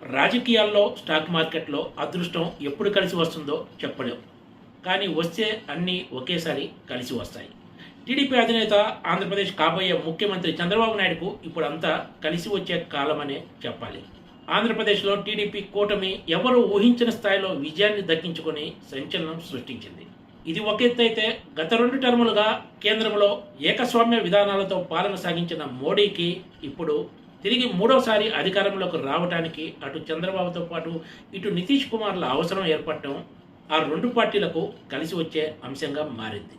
రాజకీయాల్లో స్టాక్ మార్కెట్లో అదృష్టం ఎప్పుడు కలిసి వస్తుందో చెప్పలేం. కానీ వస్తే అన్నీ ఒకేసారి కలిసి వస్తాయి. టీడీపీ అధినేత ఆంధ్రప్రదేశ్ కాబోయే ముఖ్యమంత్రి చంద్రబాబు నాయుడుకు ఇప్పుడు అంతా కలిసి వచ్చే కాలమనే చెప్పాలి. ఆంధ్రప్రదేశ్లో టీడీపీ కూటమి ఎవరు ఊహించిన స్థాయిలో విజయాన్ని దక్కించుకొని సంచలనం సృష్టించింది. ఇది ఒక ఎత్తైతే గత 2 టర్ములుగా కేంద్రంలో ఏకస్వామ్య విధానాలతో పాలన సాగించిన మోడీకి ఇప్పుడు తిరిగి మూడోసారి అధికారంలోకి రావడానికి అటు చంద్రబాబుతో పాటు ఇటు నితీష్ కుమార్ల అవసరం ఏర్పడటం ఆ 2 పార్టీలకు కలిసి వచ్చే అంశంగా మారింది.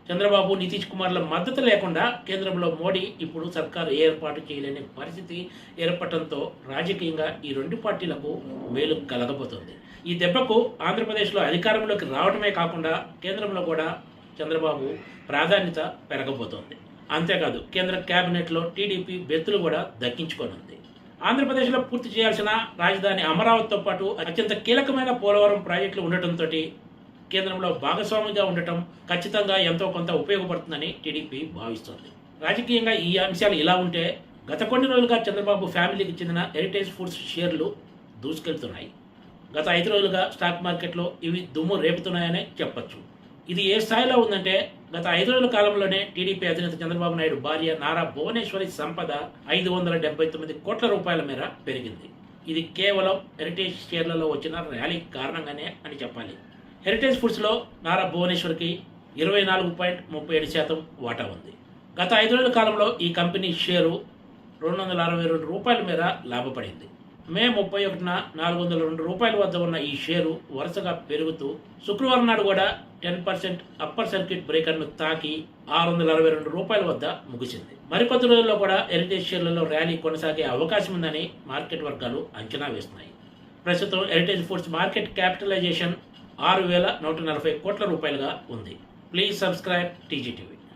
చంద్రబాబు నితీష్ కుమార్ల మద్దతు లేకుండా కేంద్రంలో మోడీ ఇప్పుడు సర్కారు ఏర్పాటు చేయలేని పరిస్థితి ఏర్పడటంతో రాజకీయంగా ఈ 2 పార్టీలకు మేలు కలగబోతోంది. ఈ దెబ్బకు ఆంధ్రప్రదేశ్లో అధికారంలోకి రావడమే కాకుండా కేంద్రంలో కూడా చంద్రబాబు ప్రాధాన్యత పెరగబోతోంది. అంతేకాదు కేంద్ర కేబినెట్లో టీడీపీ బెత్తులు కూడా దక్కించుకోనుంది. ఆంధ్రప్రదేశ్లో పూర్తి చేయాల్సిన రాజధాని అమరావతితో పాటు అత్యంత కీలకమైన పోలవరం ప్రాజెక్టులు ఉండటంతో కేంద్రంలో భాగస్వామిగా ఉండటం ఖచ్చితంగా ఎంతో కొంత ఉపయోగపడుతుందని టీడీపీ భావిస్తోంది. రాజకీయంగా ఈ అంశాలు ఇలా ఉంటే గత కొన్ని రోజులుగా చంద్రబాబు ఫ్యామిలీకి చెందిన హెరిటేజ్ ఫుడ్స్ షేర్లు దూసుకెళ్తున్నాయి. గత 5 రోజులుగా స్టాక్ మార్కెట్లో ఇవి దుమ్ము రేపుతున్నాయనే చెప్పొచ్చు. ఇది ఏ స్థాయిలో ఉందంటే గత 5 రోజుల కాలంలోనే టీడీపీ అధినేత చంద్రబాబు నాయుడు భార్య నారా భువనేశ్వరి సంపద 579 కోట్ల రూపాయల మేర పెరిగింది. ఇది కేవలం హెరిటేజ్ షేర్లలో వచ్చిన ర్యాలీ కారణంగానే అని చెప్పాలి. హెరిటేజ్ ఫుడ్స్లో నారా భువనేశ్వర్కి 24.37% వాటా ఉంది. గత 5 రోజుల కాలంలో ఈ కంపెనీ షేరు 262 రూపాయల మేర లాభపడింది. మే 31న 402 రూపాయల వద్ద ఉన్న ఈ షేరు వరుసగా పెరుగుతూ శుక్రవారం నాడు కూడా 10% అప్పర్ సర్క్యూట్ బ్రేకర్ను తాకి 662 రూపాయల వద్ద ముగిసింది. మరికొద్ది రోజుల్లో కూడా హెరిటేజ్ షేర్లలో ర్యాలీ కొనసాగే అవకాశం ఉందని మార్కెట్ వర్గాలు అంచనా వేస్తున్నాయి. ప్రస్తుతం హెరిటేజ్ ఫుడ్స్ మార్కెట్ క్యాపిటలైజేషన్ 6,140 కోట్ల రూపాయలుగా ఉంది. Please subscribe TGTV.